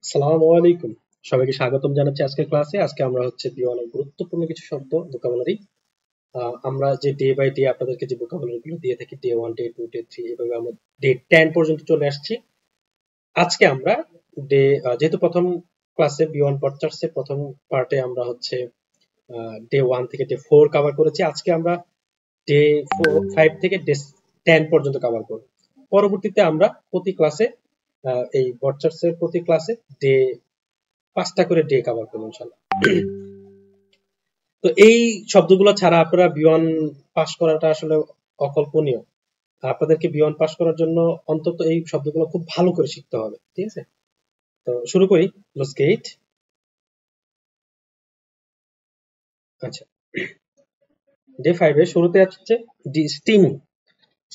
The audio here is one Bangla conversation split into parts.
আসসালামু আলাইকুম। সবাইকে স্বাগতম জানাচ্ছি আজকের ক্লাসে। আজকে আমরা হচ্ছে অনেক গুরুত্বপূর্ণ কিছু শব্দ ভোকাবুলারি আমরা যে ডে বাই ডে আপনাদেরকে যে ভোকাবুলারি গুলো দিয়ে থাকি, ডে 1, ডে 2, ডে 3, এভাবে আমরা ডে 10 পর্যন্ত চলে আসছি। আজকে আমরা ডে যেহেতু প্রথম ক্লাসে B1 পডচার্টস এর প্রথম পার্টে আমরা হচ্ছে ডে 1 থেকে ডে 4 কভার করেছি। আজকে আমরা ডে 5 থেকে ডে 10 পর্যন্ত কভার করব। পরবর্তীতে আমরা প্রতি ক্লাসে এই পডচার্টস এর প্রতি ক্লাসে ডে 5টা করে ডে কভার করব ইনশাআল্লাহ। তো এই শব্দগুলো ছাড়া আপনারা B1 পাস করাটা আসলে অকল্পনীয়। আপনাদেরকে B1 পাস করার জন্য অন্তত এই শব্দগুলো খুব ভালো করে শিখতে হবে, ঠিক আছে? তো শুরু করি। Let's get. আচ্ছা, ডে 5 এর শুরুতে আসছে ডি স্টিমিং।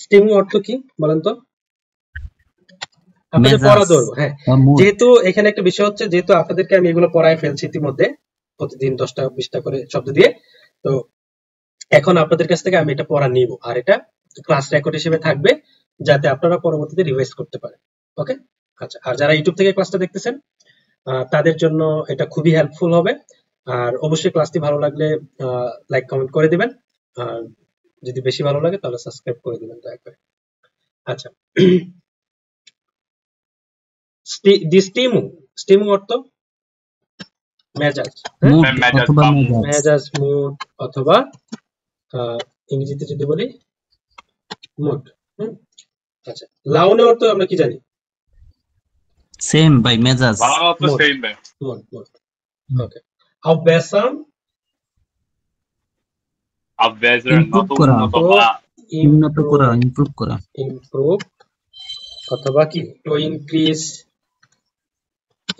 স্টিমিং অর্থ কি বলেন তো? আপনাদের পড়া ধরবো, হ্যাঁ। যেহেতু এখানে একটা বিষয় হচ্ছে, যেহেতু আপনাদেরকে আমি এগুলো পড়ায় ফেলছি ইতিমধ্যে প্রতিদিন 10টা 20টা করে শব্দ দিয়ে, তো এখন আপনাদের কাছ থেকে আমি এটা পড়া নিব, আর এটা ক্লাস রেকর্ড হিসেবে থাকবে, যাতে আপনারা পরবর্তীতে রিভাইজ করতে পারেন। ওকে? আচ্ছা, আর যারা ইউটিউব থেকে ক্লাসটা দেখতেছেন তাদের জন্য এটা খুবই হেল্পফুল হবে। আর অবশ্যই ক্লাসটি ভালো লাগলে লাইক কমেন্ট করে দিবেন, আর যদি বেশি ভালো লাগে তাহলে সাবস্ক্রাইব করে দিবেন দয়া করে। আচ্ছা, স্টিমু অর্থ মেজাজ, মেজাজ, মুড, অথবা ইংরেজিতে যদি বলি মুড। আচ্ছা, লাউনে অর্থ আমরা কি জানি? সেম বাই মেজাজ, সেম বাই মুড। ওকে। আবেসাম ইমপ্রুভ করা, ইমপ্রুভ করা, ইমপ্রুভ, অথবা কি টু ইনক্রিজ।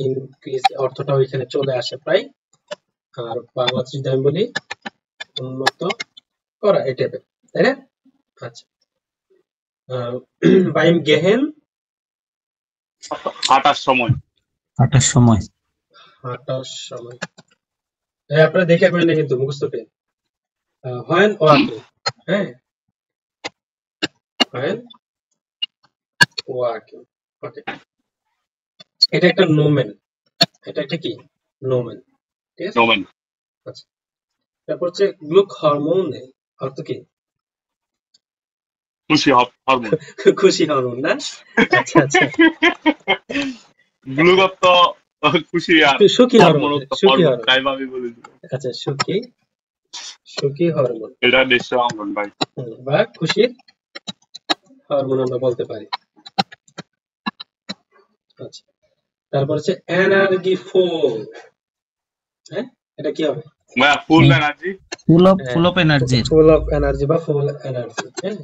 ইনক্রিজ অর্থটাও এখানে চলে আসে প্রায়। আর বাংলাতে যদি আমি বলি উন্নত করা, এই টাইপের, তাই না? আচ্ছা, বাইম গেহেন হাঁটার সময়, হাঁটার সময়, হাঁটার সময়। আপনারা দেখে করেন না কিন্তু মুখস্থ পেন। হোয়েন ওয়াকিং, হ্যাঁ, হোয়েন ওয়াকিং। ওকে, এটা একটা নোমেন, এটা একটা কি নোমেন, ঠিক আছে? নোমেন। আচ্ছা, তারপর হচ্ছে গ্লুক হরমোন, অর্থ কি? খুশি হরমোন। খুশি হরমোন না? আচ্ছা আচ্ছা, গ্লুক তো খুশি, আর সুখী হরমোন, সুখী হরমোন। তাই ভাবি বলি। আচ্ছা, সুখী, সুখী হরমোন, এটা নিশ্চয় হরমোন ভাই, বা খুশির হরমোন আমরা বলতে পারি। আচ্ছা, তারপর হচ্ছে এনার্জি ফুল, হ্যাঁ, এটা কি হবে? ফুল energy, full of energy, full of energy বা ফুল এনার্জি, হ্যাঁ,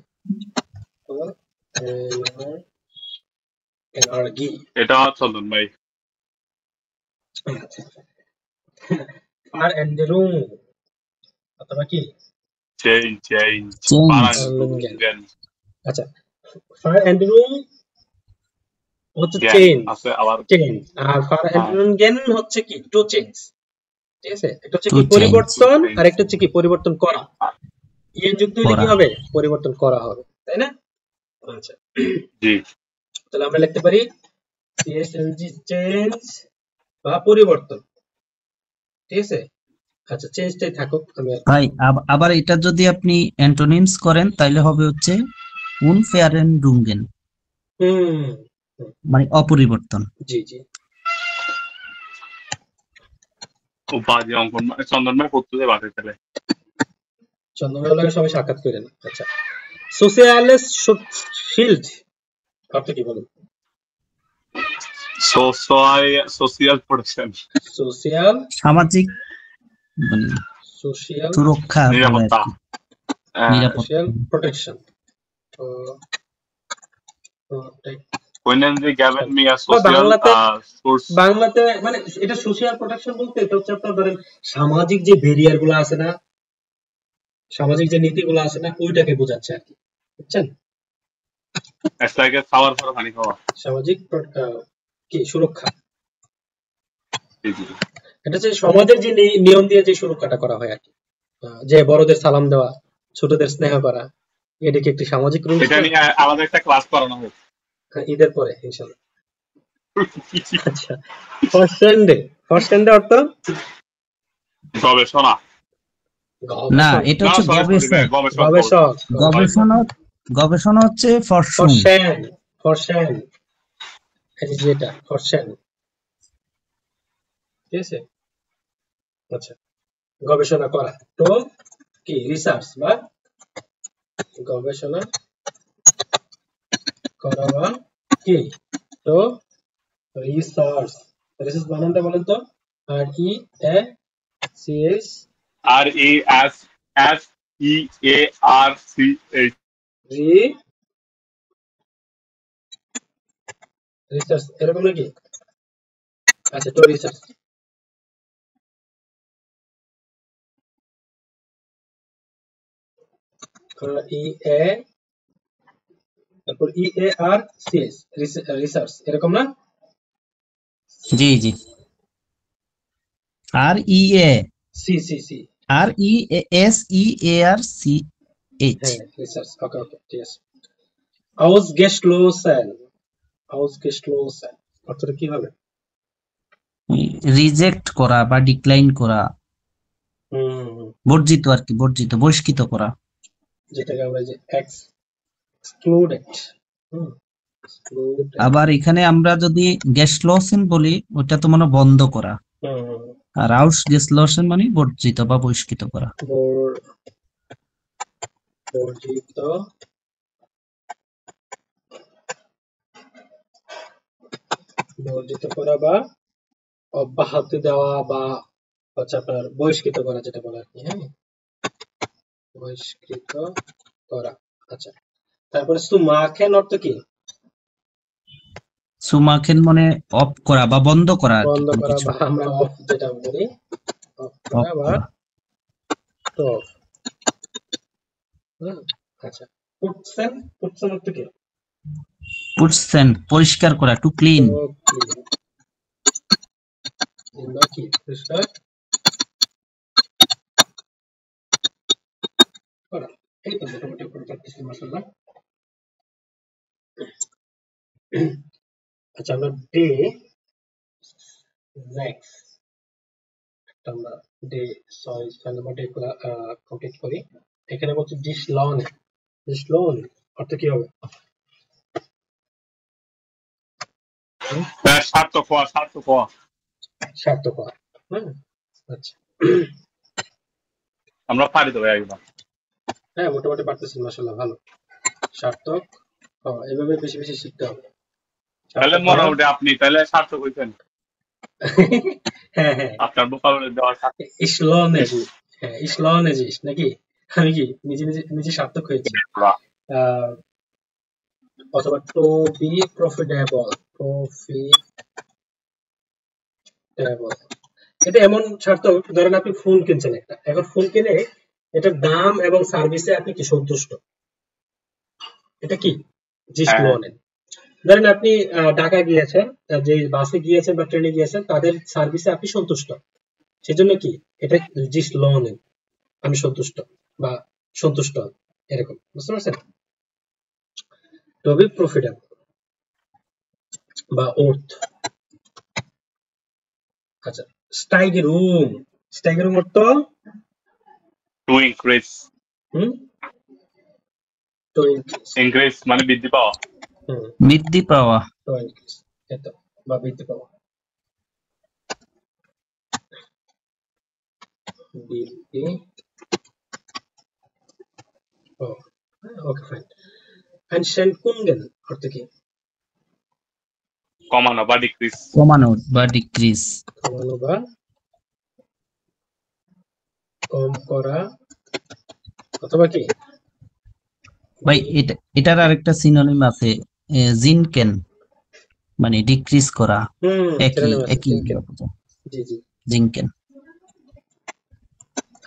এনার্জি, এটা চলুন ভাই। ফার এন্ড রুম, অথবা কি চেঞ্জ। আচ্ছা, ফার এন্ড রুম হচ্ছে চেঞ্জ, আর ফার এন্ড রুম গেন হচ্ছে কি টু চেঞ্জ, ঠিক আছে? একটা হচ্ছে কি পরিবর্তন, আর একটা হচ্ছে কি পরিবর্তন করা। ইয়ে যুক্ত হলে কি হবে? পরিবর্তন করা হবে, তাই না? আচ্ছা, জি, তাহলে আমরা লিখতে পারি CHNG, চেঞ্জ বা পরিবর্তন, ঠিক আছে? আচ্ছা, চেঞ্জটাই থাকুক। আমি ভাই আবার এটা যদি আপনি অ্যান্টোনিমস করেন তাহলে হবে হচ্ছে উনফেয়ারেনডুঙ্গেন, মানে অপরিবর্তন। জি জি, ও বাজে অঙ্কন চন্দন ভাই পড়তে বাজে চলে। চন্দন ভাইয়ের লাগে সবাই সাক্ষাৎ করেন। আচ্ছা, সোশিয়ালিস শিল্ড অর্থ কি বলুন? সোশিয়াল প্রোটেকশন, সোশিয়াল, সামাজিক সুরক্ষা, নিরাপত্তা, সোশিয়াল প্রোটেকশন। বাংলাতে মানে এটা সোশিয়াল প্রোটেকশন বলতে এটা হচ্ছে আপনার ধরেন সামাজিক যে ব্যারিয়ার গুলো আছে না, সামাজিক যে নীতিগুলো আছে না, ওইটাকে বোঝাচ্ছে আর কি, বুঝছেন? সামাজিক কি সুরক্ষা, এটা হচ্ছে সমাজের যে নিয়ম দিয়ে যে সুরক্ষাটা করা হয় আর কি, যে বড়দের সালাম দেওয়া, ছোটদের স্নেহ করা, এটা কি একটি সামাজিক রুল? এটা নিয়ে আমাদের একটা ক্লাস করানো হবে ঈদের পরে ইনশাআল্লাহ। আচ্ছা, ফরসেন্ডে, ফরসেন্ডে অর্থ গবেষণা। না, গবেষক, এটা না হচ্ছে সরি সরি গবেষক। গবেষক গবেষক, গবেষণা গবেষণা হচ্ছে ফরসুন। ফরসেন, ফরসেন, এই যে যেটা ফরসেন, ঠিক আছে? আচ্ছা, গবেষণা করা তো কি রিসার্চ বা গবেষণা করা বা কি তো রিসার্চ। রিসার্চ বানানটা বলেন তো, R E A C S RESSEARCH। Re research এরকম নাকি? আচ্ছা, তো রিসার্চ ই এ তারপর E A R C S research এরকম না? জি জি, R E A C C C RESEARCH। হ্যাঁ, রিসার্চ। ওকে ওকে, ঠিক আছে। Ausgeschlossen, Ausgeschlossen অর্থটা কি হবে? রিজেক্ট করা বা ডিক্লাইন করা, হুম, বর্জিত আর কি, বর্জিত, বহিষ্কৃত করা। যেটাকে আমরা যে excluded, হুম, excluded, আবার এখানে আমরা যদি গেসলসেন বলি, ওটা তো মানে বন্ধ করা। হুম, আর আউসগেসলসেন মানে বর্জিত বা বহিষ্কৃত করা। বর্জিত বর্জিত করা বা অব্যাহতি দেওয়া বা হচ্ছে আপনার বহিষ্কৃত করা, যেটা বলে আর কি। হ্যাঁ, বহিষ্কৃত করা। আচ্ছা, তারপরে সুমাখেন অর্থ কি? সুমাখেন মানে অফ করা বা বন্ধ করা আর কি, বন্ধ কোনো করা কিছু বা আমরা অফ যেটা বলি, অফ অফ করা বা করা। স্টপ। আচ্ছা, পুটসেন, পুটসেন অর্থ কি? পুটসেন পরিষ্কার করা, টু ক্লিন। তো clean বা কি পরিষ্কার করা। এই তো মোটামুটি করে পারতেছি, মাশাআল্লাহ। আচ্ছা, আমরা ডে নেক্সট আমরা ডে 6 নম্বর ডে কমপ্লিট করি। এখানে বলছে ডিসলন, ডিসলন অর্থ কি হবে? সার্থক হওয়া, সার্থক হওয়া। সার্থক হওয়া। হ্যাঁ, আচ্ছা, আমরা পারি তো ভাই একদম। হ্যাঁ মোটামুটি পারতেছেন, মাশাআল্লাহ, ভালো। সার্থক হওয়া, এভাবে বেশি বেশি শিখতে হবে। তাহলে সার্থক হওয়া। মোটামুটি আপনি তাহলে সার্থক হইতেন, হ্যাঁ হ্যাঁ, আপনার ভোকাবুলারি দেওয়া সার্থক। ইসলনেজি, হ্যাঁ ইসলনেজিস নাকি? আমি কি নিজে নিজে নিজে সার্থক হয়েছি। আহ, অথবা টু বি প্রফিটেবল, প্রফিটেবল এটা এমন সার্থক, ধরেন আপনি ফোন কিনছেন একটা, এখন ফোন কিনে এটার দাম এবং সার্ভিসে আপনি কি সন্তুষ্ট, এটা কি জিস্ট হ্যাঁ লোনের। ধরেন আপনি ঢাকা গিয়েছেন, যে বাসে গিয়েছেন বা ট্রেনে গিয়েছেন, তাদের সার্ভিসে আপনি সন্তুষ্ট, সেজন্য কি এটা জিস্ট লোনের, আমি সন্তুষ্ট বা সন্তুষ্ট, এরকম, বুঝতে পারছেন? টু বি প্রফিটেবল বা ওর্থ। আচ্ছা, স্টাইগেরুম, স্টাইগেরুম অর্থ to increase, hmm to increase, increase মানে বৃদ্ধি পাওয়া। বৃদ্ধি পাওয়া। টু ইনক্রিজ এটা বা বৃদ্ধি পাওয়া, বৃদ্ধি পাওয়া। Okay fine. আইনস্টাইন অর্থ কি? কমানো বা ডিক্রিজ। কমানো বা ডিক্রিজ। কমানো বা কম করা, অথবা কি ভাই এটার আরেকটা সিনোনিম আছে, জিনকেন, মানে ডিক্রিজ করা, একই সিনোনিম আছে, একই জিনকেন। জি জি। জিনকেন।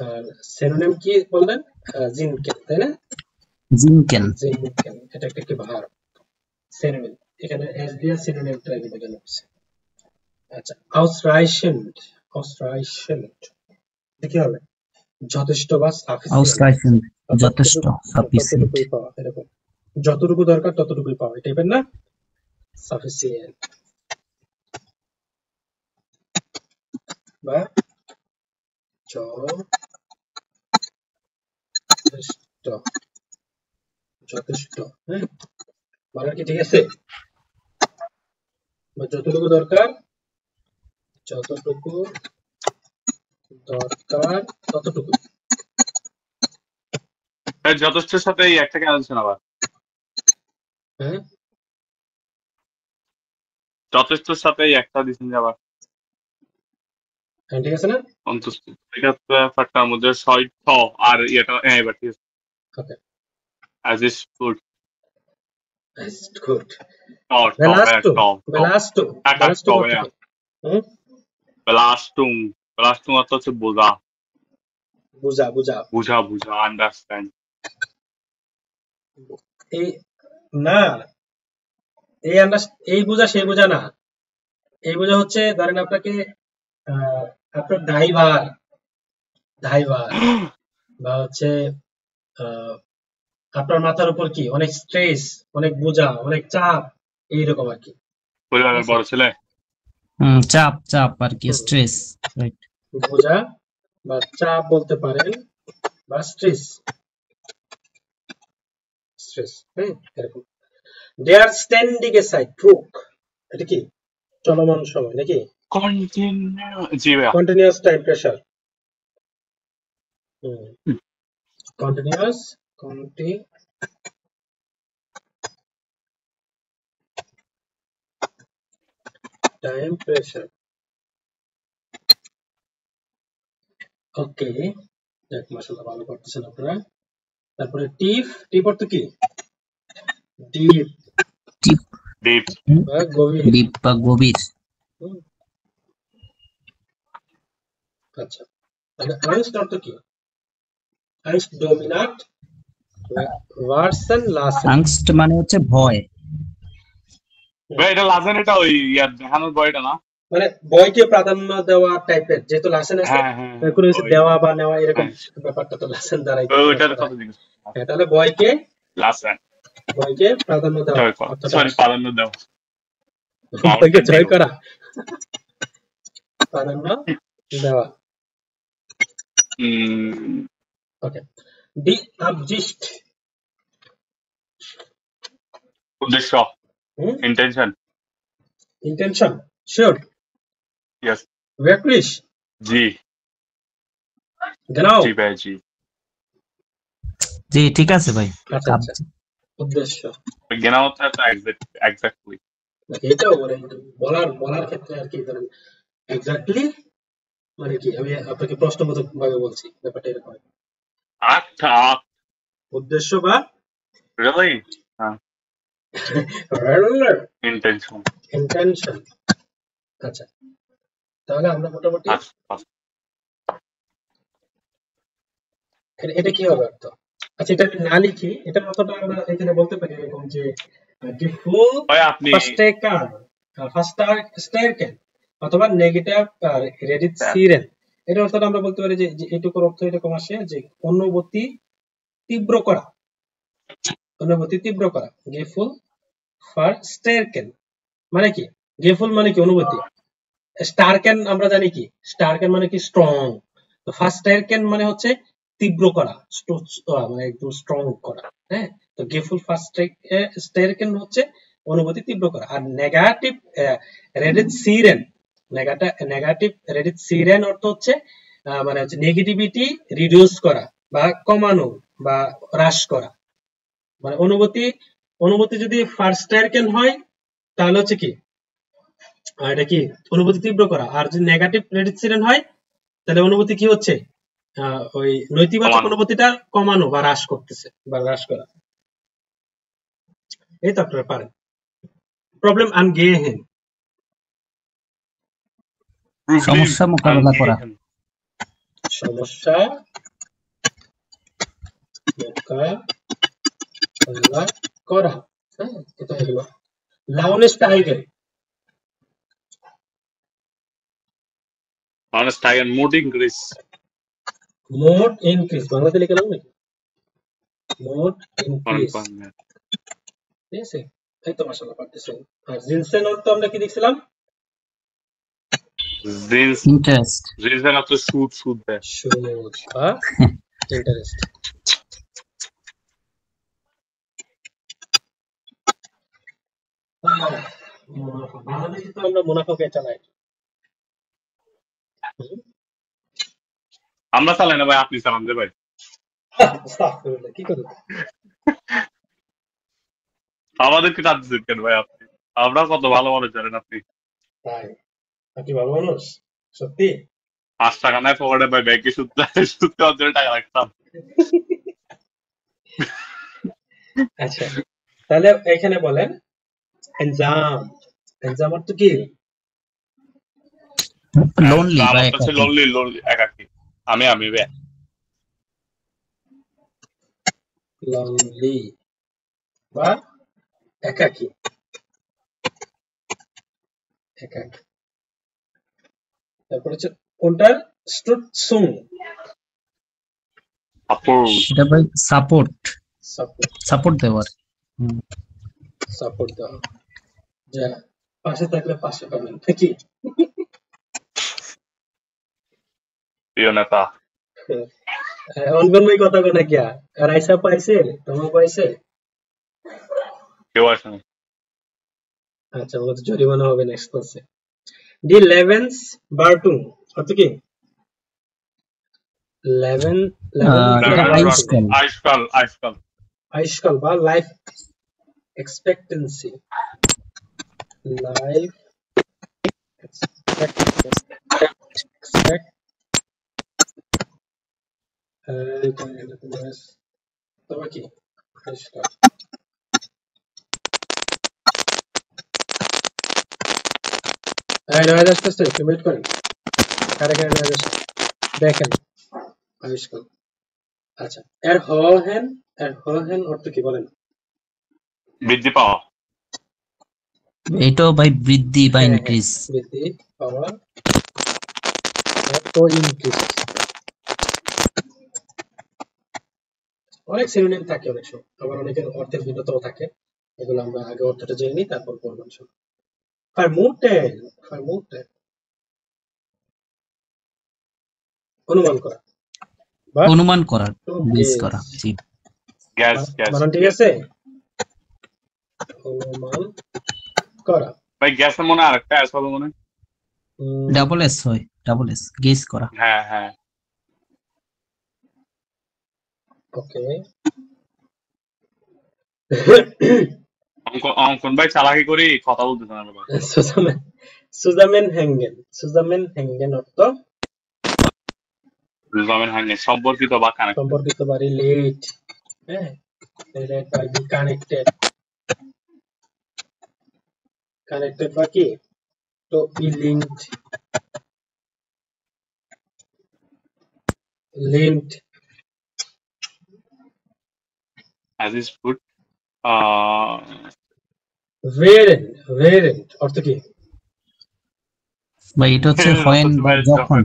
আর সিনোনিম কি বললেন? জিনকেন, তাই না? জিনকেন। জিনকেন এটা একটা কি ভার্ব, সিনোনিম, এখানে এস দিয়ে সিনোনিমটা আগে বোঝানো হচ্ছে। আচ্ছা, আউসরাইশেন্ট, আউসরাইশেন্ট কি হবে? যথেষ্ট বা সাফিসিয়েন্ট, আউসরাইশেন্ট যথেষ্ট, সাফিসিয়েন্ট। ততটুকুই পাওয়া, এরকম যতটুকু দরকার ততটুকুই পাওয়া, এই টাইপের না? সাফিসিয়েন্ট। বা যথেষ্ট, যথেষ্ট। হ্যাঁ, মানে কি ঠিক আছে? বা যতটুকু দরকার, যতটুকু দরকার ততটুকু। যথেষ্টের সাথে এই একটা কেন দিচ্ছেন আবার? হ্যাঁ, যথেষ্টের সাথে এই একটা দিচ্ছেন যে আবার হ্যাঁ, ঠিক আছে না? সন্তুষ্ট। এক্ষেত্রে ফাঁকটার মধ্যে সৈথ আর ইয়েটা এবার ঠিক আছে। Okay, as is food that's good. Top Belasto, top belasto, belasto করতে কি? হুম, বেলাস্টুং বেলাস্টুং অর্থ হচ্ছে বোঝা বুঝা, বুঝা। বুঝা বুঝা আন্ডারস্ট্যান্ড। এই না, এই বুঝা সেই বুঝা না। এই বুঝা হচ্ছে ধরেন আপনাকে আপনার ড্রাইভার, ড্রাইভার বা হচ্ছে আহ, আপনার মাথার উপর কি অনেক স্ট্রেস, অনেক বোঝা, অনেক চাপ, এইরকম আর কি। ঠিক পরিবারের আছে? বড় ছেলে চাপ চাপ আর কি, হুম, স্ট্রেস, রাইট। বোঝা বা চাপ বলতে পারেন, বা স্ট্রেস, স্ট্রেস। হ্যাঁ, এরকম। দে আর স্ট্যান্ডিং এ সাইড ট্রুক, এটা কি চলমান সময় নাকি? কন্টিনিউ জি ভাইয়া continuous time pressure. Continuous time pressure. Okay, দেখ মাশাআল্লাহ ভালো করতেছেন আপনারা। তারপরে টিপ, টিপ অর্থ কি? ডিপ ডিপ, ডিপ বা গভীর। ডিপ বা গভীর। হুম, আচ্ছা, তাহলে আংস্ট অর্থ কি? আংস্ট ডোমিনাট ভার্সন লাসেন। আংস্ট মানে হচ্ছে ভয়। ভাই এটা লাজেন এটা ওই ইয়ার দেখানোর বয়টা না? মানে ভয়কে প্রাধান্য দেওয়া টাইপের, যেহেতু লাসেন আছে হ্যাঁ হ্যাঁ হ্যাঁ কোনো কিছু ওই দেওয়া বা নেওয়া এরকম হ্যাঁ ব্যাপারটা তো লাসেন দ্বারাই প্রকাশ ওইটার করা কথা হয়। জিজ্ঞেস হ্যাঁ, তাহলে ভয়কে, লাজেন ভয়কে প্রাধান্য দেওয়া জয় করা অর্থটা সরি আসে। প্রাধান্য দেওয়া ভয়কে মাউন্টেন জয় ডিউ করা, প্রাধান্য দেওয়া। ওকে, ডি অবজেক্ট, উদ্দেশ্য intention intention, sure, yes wirklich, জি genau। জি ভাই জি জি ঠিক আছে ভাই। আচ্ছা, আচ্ছা, উদ্দেশ্য। জ্ঞান হচ্ছে এক্স্যাক্টলি এটাও মানে বলার বলার ক্ষেত্রে আর কি ধরেন এক্স্যাক্টলি মানে কি, আমি আপনাকে প্রশ্নবোধক ভাবে বলছি, ব্যাপারটা এরকম। আচ্ছা উদ্দেশ্য বা রিয়েলি ইন্টেনশন ইন্টেনশন। আচ্ছা, তাহলে আমরা মোটামুটি আচ্ছা এটা কি হবে অর্থ? আচ্ছা, এটা আমি না লিখি, এটার অর্থটা আমরা এখানে বলতে পারি এরকম যে die full ভাই আপনি Verstärker, Verstärken অথবা নেগেটিভ reduzieren। এটার অর্থটা আমরা বলতে পারি যে এটুকুর অর্থ এরকম আসে যে অনুভূতি তীব্র করা, অনুভূতি তীব্র করা। গেফুল Verstärken মানে কি? গেফুল মানে কি অনুভূতি, স্টারকেন আমরা জানি কি, স্টারকেন মানে কি স্ট্রং। তো ফার্স্টারকেন মানে হচ্ছে তীব্র করা, মানে একদম স্ট্রং করা। হ্যাঁ, তো গেফুল ফার্স্টারকেন হচ্ছে অনুভূতি তীব্র করা। আর নেগেটিভ রেডিসিরেন, নেগেটিভ রেডিসিরেন অর্থ হচ্ছে মানে হচ্ছে নেগেটিভিটি রিডিউস করা বা কমানো বা হ্রাস করা। মানে অনুভূতি, অনুভূতি যদি ফার্স্টারকেন হয় তাহলে হচ্ছে কি এটা কি অনুভূতি তীব্র করা। আর যদি নেগেটিভ রেডিসিরেন্ট হয় তাহলে অনুভূতি কি হচ্ছে ওই নৈতিবাচক কমানো অনুভূতিটা কমানো বা হ্রাস করতেছে বা হ্রাস করা। এই তো আপনারা পারেন। প্রবলেম আনগেহেন, সমস্যা মোকাবেলা করা। সমস্যা মোকাবেলা করা। হ্যাঁ, এটা হয়ে গেল। লাউনেস্টাইগেন, অনস্টাইগেন মুড ইনক্রিজ মোড ইনক্রিজ, বাংলাতে লিখে নাও নাকি? মোড ইনক্রিজ, ঠিক আছে। এই তো মাশাআল্লাহ পারতেছেন। আর জিনসেন অর্থ আমরা কি দেখছিলাম? Jeans interest. জিন্স না তো সুদ দেয়। সুদ বা ইন্টারেস্ট। বাংলাদেশে তো আমরা মুনাফাকে চালাই। আমরা চালাই না ভাই, আপনি চালান যে ভাই। আস্তাগফিরুল্লাহ, কি করবে? আমাদেরকে চাপ দিচ্ছেন কেন ভাই আপনি? আমরা কত ভালো মানুষ জানেন আপনি। তাই আপনি ভালো মানুষ সত্যি? 5 টাকা নাই পকেটে ভাই, ব্যাংকে সুদ দেওয়ার জন্য টাকা রাখতাম। আচ্ছা, তাহলে এখানে বলেন এনজাম। এনজাম অর্থ কি? লোনলি বা আমার কাছে একাকী। লোনলি একাকি। আমি ভাই লনলি বা একাকী। একাকী। তারপর হচ্ছে কোনটার স্টুটসুং। আপু সেটা ভাই সাপোর্ট সাপোর্ট। সাপোর্ট দেওয়ার। সাপোর্ট দেওয়া, যা পাশে থাকলে পাশে পাবেন নাকি? প্রিয় নেতা। অনগন ভাই কথা কোনা কিয়া রাইসা পাইছে, তোমার পাইছে? কেউ আসে না। আচ্ছা, আমাদের তো জরিমানা হবে নেক্সট ক্লাসে। ডি লেভেন্স বার্টুং অর্থ কি? লেভেন এটা আইসকাল। আইসকাল আইসকাল বা লাইফ এক্সপেক্টেন্সি। লাইফ তোমার কি আইসকাল? নয় আসতেছে, একটু ওয়েট করেন। কারে কারে নয় আসছে দেখেন। আইসকাল। আচ্ছা, এর হহেন অর্থ কি বলেন? বৃদ্ধি পাওয়া। এটাও ভাই বৃদ্ধি বা হ্যাঁ, ইনক্রিজ। বৃদ্ধি পাওয়া তো ইনক্রিজ। অনেক সিনোনিম থাকে অনেক সময়, আবার অনেকের অর্থের ভিন্নতাও থাকে। এগুলো আমরা আগে অর্থটা জেনে নিই, তারপর বলবো। ফার্মুটেন। ফার্মুটেন অনুমান করা বা অনুমান করা, to গেস guess। করা। জি। গ্যাস বানান ঠিক আছে? অনুমান করা। ভাই গ্যাসের মনে হয় আরেকটা অ্যাস হবে মনে হয়। ডাবল এস হয়, ডাবল এস, গেস করা। হ্যাঁ ওকে। অঙ্কন ভাই চালাকি করি কথা বলতেছেন না ভাই। সুজামেন হ্যাঙ্গেন অর্থ সম্পর্কিত বা কানেক্ট। সম্পর্কিত বা রিলেট। হ্যাঁ, রিলেট বা কানেক্টেড। কানেক্টেড বা কি? তো be linked. Linked. As is food. ভেরেন্ট অর্থ কি? বা এটা হচ্ছে হোয়েন বা যখন।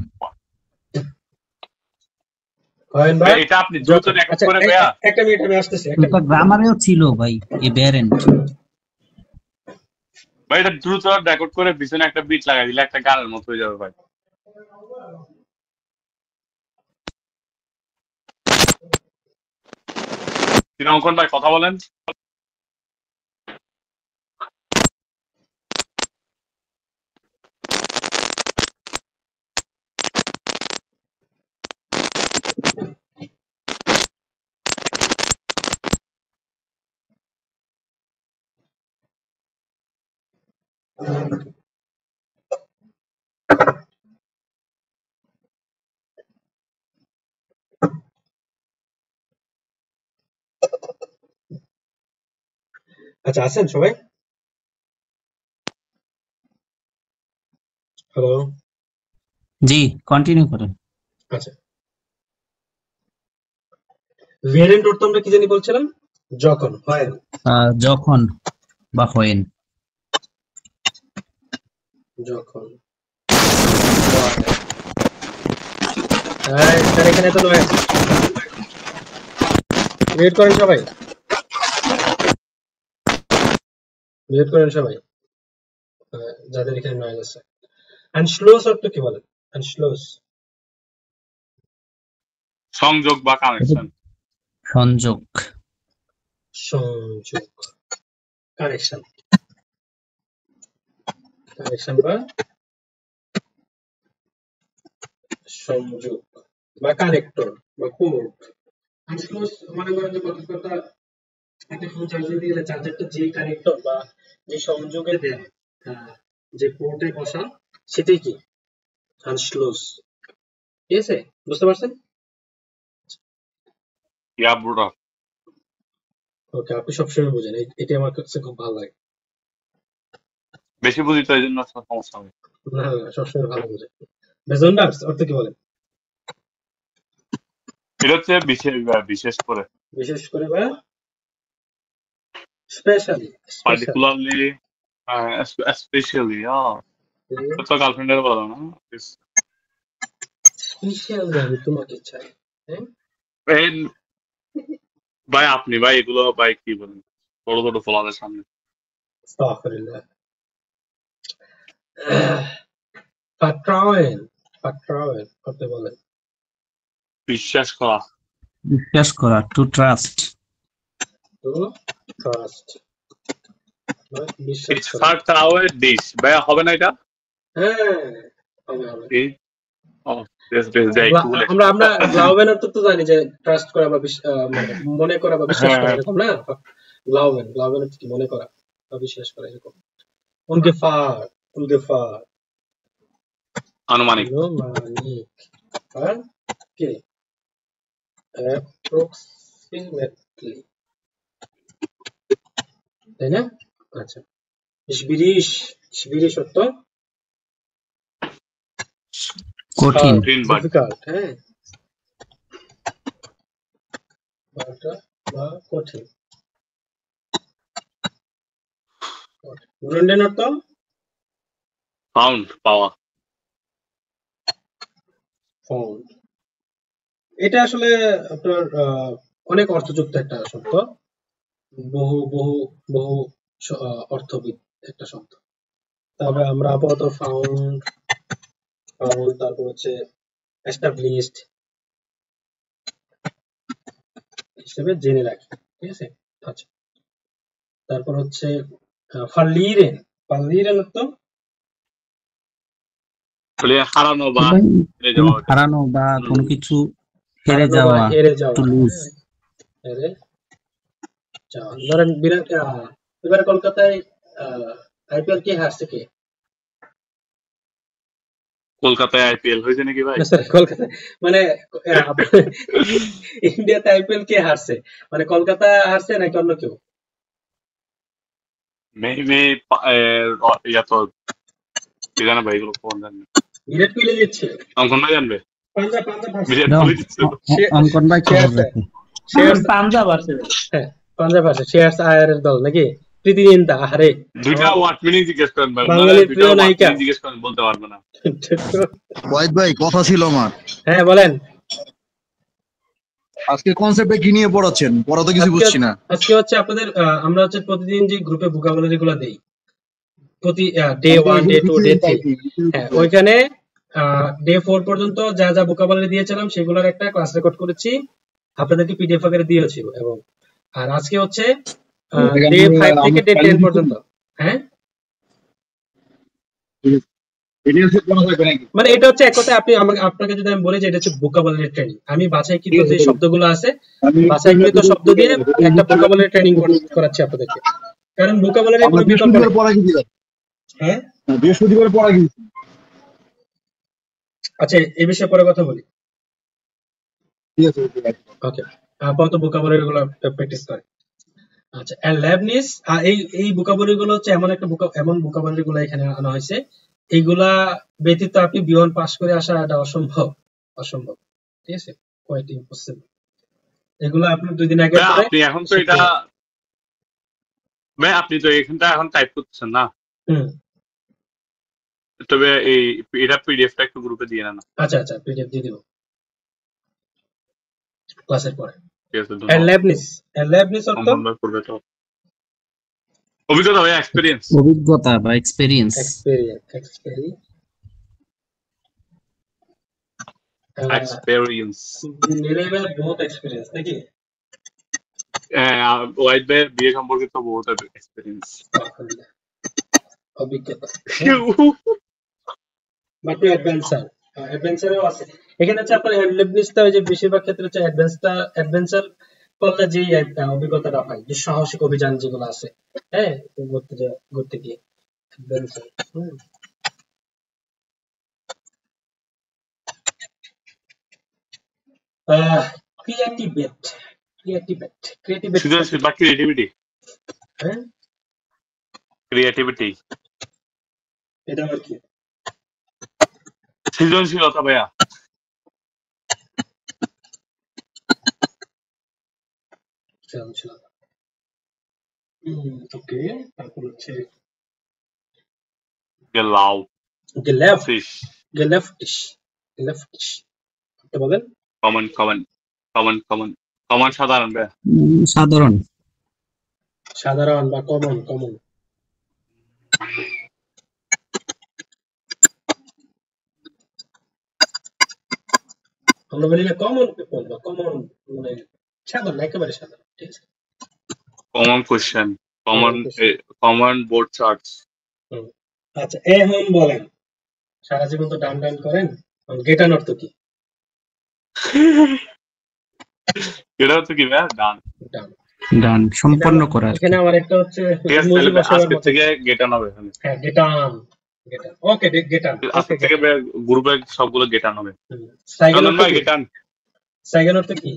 এটা আপনি দ্রুত রেকর্ড করে ভাইয়া। একটা মিনিট, আমি আসতেছি। এটা গ্রামারেও ছিল ভাই, এই ব্যারেন্ট। ভাই এটা দ্রুত রেকর্ড করে পিছনে একটা বিট লাগাই দিলে একটা গানের মতো হয়ে যাবে ভাই। অঙ্কন ভাই কথা বলেন। আচ্ছা, আছেন সবাই? হ্যালো। জি, কন্টিনিউ করেন। আচ্ছা, ভেরিয়েন্ট অর্থ আমরা কি জানি বলছিলাম? যখন, হয়। যখন বা হোয়েন। যখন এখানে তো নয়। মিউট করেন সবাই, মিউট করেন সবাই, যাদের এখানে নয় আছে। আনশ্লোস অর্থ কি বলেন? আনশ্লোস সংযোগ বা কানেকশন। সংযোগ। সংযোগ, কানেকশন, কানেকশন বা সংযোগ বা কানেক্টর বা পোর্ট। আনশ্লোস মনে করেন যে কথা একটা ফোন চার্জার দিয়ে চার্জারটা যে কানেক্টর বা যে সংযোগে দেয়, যে পোর্টে বসা, সেটাই কি আনশ্লোস। ঠিক আছে, বুঝতে পারছেন? ইয়া ব্রো, ওকে, আপনি সবসময় বোঝেন, এটা আমার কাছে খুব ভালো লাগে। বেশি বুঝি তো এই জন্য সমস্যা হবে। না না, সবসময় ভালো বোঝেন। বেজন্ডার্স অর্থ কি বলেন? এটা হচ্ছে বিশেষ করে, বিশেষ করে বা স্পেশালি, স্পেশাল। Particularly, specially. তো গার্লফ্রেন্ডের বলো না? স্পেশাল আমি তোমাকে চাই। হ্যাঁ, এই ভাই আপনি ভাই এগুলো ভাই কি বলেন ছোট ছোট ফলাদের সামনে। আস্তাগফিরুল্লাহ। ভার্ট্রাউয়েন, ভার্ট্রাউয়েন অর্থ বলেন? বিশ্বাস করা। বিশ্বাস করা, টু ট্রাস্ট। টু ট্রাস্ট, বিশ্বাস ইটস করা। ভার্ট্রাউয়েন ডিশ ভাই, হবে না এটা? হ্যাঁ, হবে হবে। এই যাই একটু বলে। আমরা আমরা গ্লাউবেন অর্থ তো জানি যে ট্রাস্ট করা বা মানে মনে করা বা বিশ্বাস করা, এরকম না? গ্লাউবেন, গ্লাউবেন অর্থ কি? মনে করা বা বিশ্বাস করা, এরকম। উনগেফার, উনগেফার আনুমানিক। আনুমানিক, আর কি অ্যাপ্রক্সিমেটলি, তাই না? আচ্ছা, শিবিরিশ, শিবিরিশ অর্থ কঠিন। ডিফিকাল্ট। হ্যাঁ, বা কঠিন। গ্রুন্ডেন অর্থ ফাউন্ড, পাওয়া। ফাউন্ড, এটা আসলে আপনার অনেক অর্থযুক্ত একটা শব্দ, বহু বহু বহু অর্থবিদ একটা শব্দ। তবে আমরা আপাতত ফাউন্ড, ফাউন্ড, তারপর হচ্ছে এস্টাবলিশড হিসেবে জেনে রাখি। ঠিক আছে, আচ্ছা। তারপর হচ্ছে ফাল্লিরেন, ফাল্লিরেন অর্থ হারানো বা হেরে যাওয়া। হারানো বা কোনো কিছু হেরে হারানো বা যাওয়া, হেরে যাওয়া, টু লুজ। হেরে যাওয়া। ধরেন বিরাট, এবারে কলকাতায় আইপিএল কে হারছে? কে? কলকাতায় আইপিএল হয়েছে নাকি ভাই? সরি, কলকাতায় মানে ইন্ডিয়াতে আইপিএল কে হারছে? মানে কলকাতা হারছে নাকি অন্য কেউ? মেবি ইয়া তো কি জানে ভাই, এগুলো কোন জানে? বিরাট কোহলি জিতছে। অঙ্কন ভাই জানবে? পাঞ্জাব, পাঞ্জাব হারছে। বিরাট কোহলি জিতছে তো। অঙ্কন ভাই খবর রাখে। পাঞ্জাব হারছে। হ্যাঁ, পাঞ্জাব হারছে। শেয়ারস আয়ার দল নাকি? প্রীতি জিন্তা, আরে দুইটা ওয়ার্ড মিনিং জিজ্ঞেস করেন ভাই, বাঙালির দুইটা প্রিয় ওয়ার্ড নায়িকা। মিনিং জিজ্ঞেস করেন, বলতে পারবে না। ওয়াহিদ ভাই, কথা ছিল আমার। হ্যাঁ বলেন। আজকে কনসেপ্টে কি নিয়ে পড়াচ্ছেন? পড়া তো কিছু বুঝছি না। আজকে হচ্ছে আপনাদের আমরা হচ্ছে প্রতিদিন যে গ্রুপে ভোকাবুলারি গুলো দেই, প্রতি ডে 1, ডে 2, ডে 3, হ্যাঁ ওইখানে ডে 4 পর্যন্ত যা যা ভোকাবুলারি দিয়েছিলাম সেগুলোর একটা ক্লাস রেকর্ড করেছি, আপনাদেরকে পিডিএফ আকারে দিয়েছি। এবং আর আজকে হচ্ছে ডে 5 থেকে ডে 10 পর্যন্ত। হ্যাঁ, মানে এটা হচ্ছে এক কথায় আপনি আপনাকে যদি আমি বলি যে এটা হচ্ছে ভোকাবুলারি ট্রেনিং, আমি বাছাইকৃত যে শব্দগুলো আছে, বাছাইকৃত শব্দ দিয়ে একটা ভোকাবুলারি ট্রেনিং করাচ্ছি আপনাদেরকে। কারণ ভোকাবুলারি কোনো বিকল্প নেই। হ্যাঁ, বৃহস্পতিবার পড়া কি? আচ্ছা, এই বিষয়ে পরে কথা বলি। ঠিক আছে, ওকে, আপাতত ভোকাবুলারি গুলো প্র্যাকটিস করে। আচ্ছা, এন্ড ল্যাবনিস, এই ভোকাবুলারি গুলো হচ্ছে এমন ভোকাবুলারি গুলো এখানে আনা হয়েছে, এইগুলা ব্যতীত আপনি B1 পাস করে আসা এটা অসম্ভব, অসম্ভব। ঠিক আছে, কোয়াইট ইম্পসিবল। এগুলো আপনি 2 দিন আগে পড়ে আপনি এখন তো এটা ভাই, আপনি তো এখানটা এখন টাইপ করতেছেন না? তবে এই এটা পিডিএফটা একটু গ্রুপে দিয়ে না। আচ্ছা আচ্ছা, পিডিএফ দিয়ে দিব ক্লাসের পরে। ঠিক আছে, এন্ড ল্যাবনিস, এন্ড ল্যাবনিস অর্থ অভিজ্ঞতা ভাই, এক্সপেরিয়েন্স। অভিজ্ঞতা বা এক্সপেরিয়েন্স। Experience, experience. নীলে ভাই বহুত এক্সপিরিয়েন্স নাকি? হ্যাঁ, ওয়াইড ভাইয়ের বিয়ে সম্পর্কিত বহুত এক্সপেরিয়েন্স। অভিজ্ঞতা বাট অ্যাডভেঞ্চার, অ্যাডভেঞ্চারও আছে এখানে। হচ্ছে আপনার অ্যাডভেঞ্চারটা ওই যে বেশিরভাগ ক্ষেত্রে হচ্ছে অ্যাডভেঞ্চার করলে যে অভিজ্ঞতাটা হয়, যে সাহসিক অভিযান যেগুলো আছে, হ্যাঁ, ঘুরতে গিয়ে অ্যাডভেঞ্চার। সৃজনশীল বা ক্রিয়েটিভিটি। হ্যাঁ, ক্রিয়েটিভিটি এটা আবার কি? সৃজনশীলতা ভাইয়া। ওকে, তারপর হচ্ছে গেলাও গেলেফটিশ। গেলেফটিশ এটা বলেন। Common common common common common সাধারণ ভাইয়া। সাধারণ। সাধারণ বা কমন। কমন আমরা বলি না কমন পিপল বা কমন, মানে সাধারণ, একেবারে সাধারণ, ঠিক আছে। Common question, common board charts. আচ্ছা, এখন বলেন, সারা জীবন তো ডান করেন, গেটান অর্থ কি? এটা হচ্ছে কি ভাইয়া? ডান। ডান ডান সম্পন্ন করা। এখানে আমার একটা হচ্ছে ঠিক আছে, তাহলে আজকে থেকে গেটান হবে এখানে। হ্যাঁ, গেটান। ওকে, গেটান। আজকে থেকে গ্রুপে সবগুলো গেটান হবে। সাইকেল ভাই গেটান। সাইকেল অর্থ কি?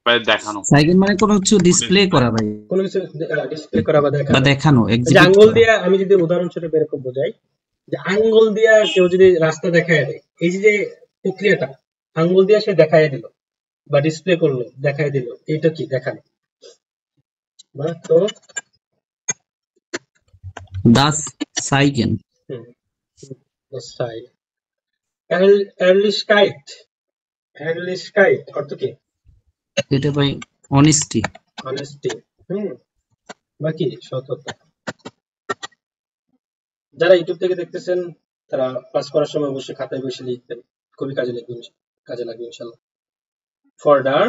ভাই দেখানো। সাইকেল মানে কোনো কিছু ডিসপ্লে করা ভাই, কোনো কিছু ডিসপ্লে করা বা বা দেখানো। যে আঙ্গুল দিয়ে, আমি যদি উদাহরণস্বরূপ এরকম বোঝাই, যে আঙ্গুল দিয়ে কেউ যদি রাস্তা দেখায় দেয়, এই যে প্রক্রিয়াটা, আঙ্গুল দিয়ে সে দেখায় দিল বা ডিসপ্লে করলো, দেখায় দিল, এইটা কি? দেখানো। তো দাস সাইকেল। এরলিশকাইট অর্থ কি? এটা ভাই অনেস্টি। অনেস্টি। বাকি সততা। যারা ইউটিউব থেকে দেখতেছেন তারা পাস করার সময় অবশ্যই খাতায় বসে লিখবেন, খুবই কাজে লাগবে ইনশাআল্লাহ। ফরডার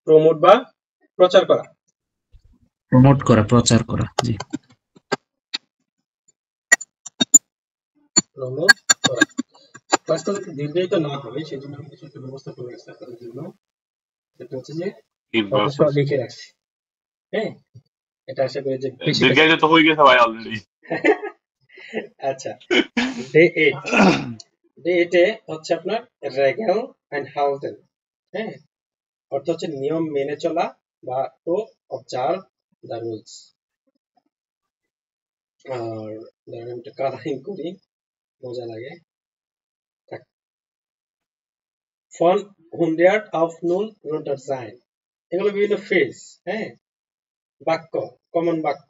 প্রমোট বা প্রচার করা। প্রমোট করা, প্রচার করা। জি, প্রমোট করা। ক্লাসটা যাতে দীর্ঘায়িত না হবে সেই জন্য আমি কিছু একটা ব্যবস্থা করে রাখছি আপনাদের জন্য। সেটা হচ্ছে যে লিখে রাখছি। হ্যাঁ, এটা আশা করি যে বেশি দীর্ঘায়িত হয়ে গেছে ভাই অলরেডি। আচ্ছা, ডে 8 হচ্ছে আপনার রেগেল এন্ড হাউজেন। হ্যাঁ, অর্থ হচ্ছে নিয়ম মেনে চলা বা টু অবজার্ভ দ্য রুলস। আর ধরেন আমি একটা কালারিং করি, মজা লাগে। ফন 100 auf 0 runter sein, এগুলো বিভিন্ন ফ্রেজ। হ্যাঁ, বাক্য, কমন বাক্য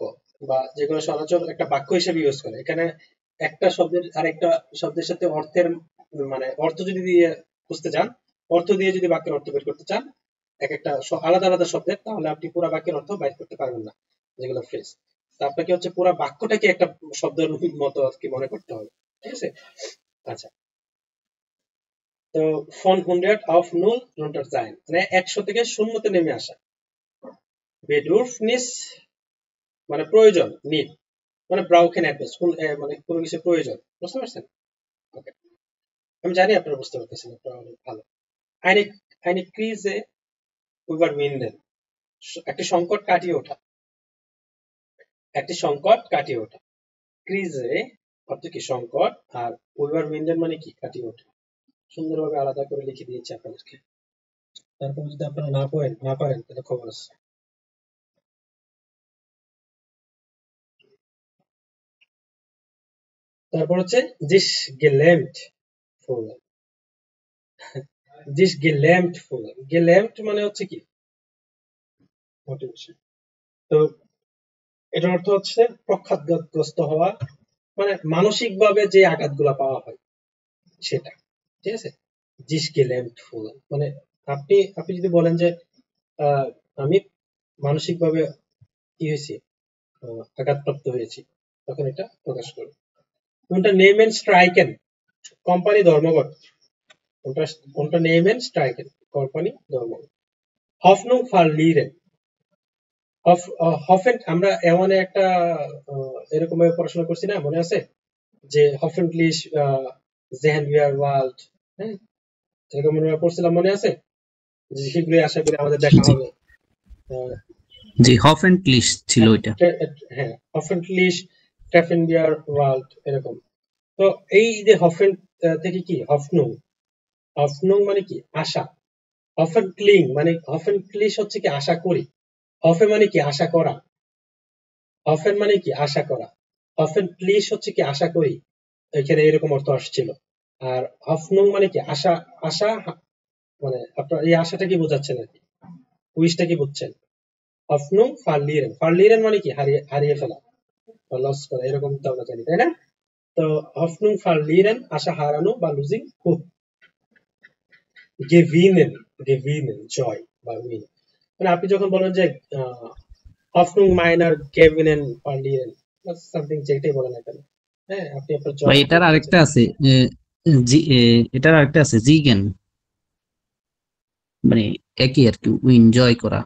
বা যেগুলো সচরাচর একটা বাক্য হিসেবে ইউজ করে। এখানে একটা শব্দের আরেকটা শব্দের সাথে অর্থের, মানে অর্থ যদি দিয়ে খুঁজতে চান, অর্থ দিয়ে যদি বাক্যের অর্থ বের করতে চান এক একটা আলাদা আলাদা শব্দের, তাহলে আপনি পুরো বাক্যের অর্থ বাইর করতে পারবেন না, যেগুলো ফ্রেজ। তো আপনাকে হচ্ছে পুরো বাক্যটাকে একটা শব্দের মতো আর কি মনে করতে হবে, ঠিক আছে। আচ্ছা, তো ফন 100 auf 0 runter sein, মানে 100 থেকে শূন্যতে নেমে আসা। বেডরুফনিস মানে প্রয়োজন, নিড মানে ব্রাউকেন অ্যাড্রেস, মানে কোনো কিছু প্রয়োজন। বুঝতে পারছেন? ওকে, আমি জানি আপনারা বুঝতে পারতেছেন, আপনারা অনেক ভালো। আইনে ক্রিজে উইভারউইন্ডেন, একটি সংকট কাটিয়ে ওঠা। একটি সংকট কাটিয়ে ওঠা। ক্রিজে অর্থ কি? সংকট। আর উইভারউইন্ডেন মানে কি? কাটিয়ে ওঠা। সুন্দরভাবে আলাদা করে লিখে দিয়েছি আপনাদেরকে। তারপর যদি আপনারা না পারেন তাহলে খবর আছে। তারপর হচ্ছে দিস গেলেমট ফুল। দিস গেলেমট ফুল, গেলেমট মানে হচ্ছে কি? মোটিভেশন। তো এটার অর্থ হচ্ছে প্রখ্যাতগ্রস্ত হওয়া, মানে মানসিক ভাবে যে আঘাতগুলো পাওয়া হয় সেটা, ঠিক আছে। দিস গেলেমট ফুল মানে আপনি যদি বলেন যে আমি মানসিক ভাবে কি হয়েছি, আঘাতপ্রাপ্ত হয়েছি, তখন এটা প্রকাশ করবে। Unternehmen streiken, কোম্পানি ধর্মঘট। Unternehmen streiken, কোম্পানি ধর্মঘট। Hoffnung verlieren, hoffen আমরা এমন একটা এরকম ভাবে পড়াশোনা করছি না, মনে আছে যে hoffentlich sehen wir bald, হ্যাঁ এরকম মনে পড়ছিলাম, মনে আছে যে শীঘ্রই আশা করি আমাদের দেখা জি হবে। জি হফেনক্লিশ ছিল ওইটা। হ্যাঁ hoffentlich treffen wir bald এরকম। তো এই যে hoffen থেকে কি hoffnung, hoffnung মানে কি আশা, hoffentlich মানে hoffentlich হচ্ছে কি আশা করি, hoffe মানে কি আশা করা, hoffen মানে কি আশা করা, hoffentlich হচ্ছে কি আশা করি, এখানে এরকম অর্থ আসছিল। আর hoffnung মানে কি আশা, আশা মানে আপনার এই আশাটা কি বোঝাচ্ছেন আর কি, উইশটা কি বুঝছেন? hoffnung verlieren, verlieren মানে কি হারিয়ে ফেলা বা লস করা, এরকম তো আমরা জানি তাই না? তো hoffnung verlieren আশা হারানো বা losing hope, gewinnen জয় বা উইন। মানে আপনি যখন বলেন যে hoffnung meiner gewinnen verlieren something যেটাই বলেন না কেন, হ্যাঁ আপনি আপনার বা জয় এটার আরেকটা আছে এটার আরেকটা আছে জিগেন, মানে একই আর কি, উইন জয় করা।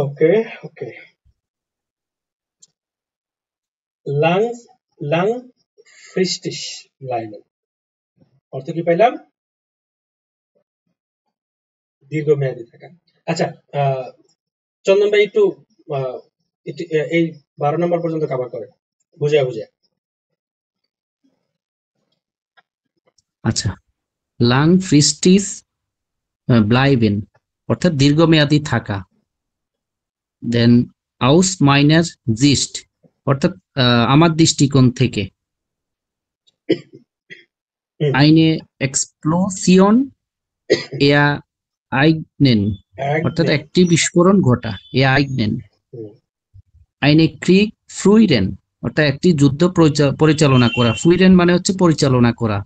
ওকে ওকে। langfristig bleiben অর্থ কি পাইলাম? দীর্ঘমেয়াদী থাকা। আচ্ছা চন্দন ভাই একটু এই 12 নম্বর পর্যন্ত কভার করে বুঝে। আচ্ছা, langfristig bleiben অর্থাৎ দীর্ঘমেয়াদী থাকা। দেন aus meiner Sicht অর্থাৎ আমার দৃষ্টিকোণ থেকে। eine Explosion ereignen অর্থাৎ একটি বিস্ফোরণ ঘটা, ereignen। eine Krieg führen অর্থাৎ একটি যুদ্ধ পরিচালনা করা, führen মানে হচ্ছে পরিচালনা করা।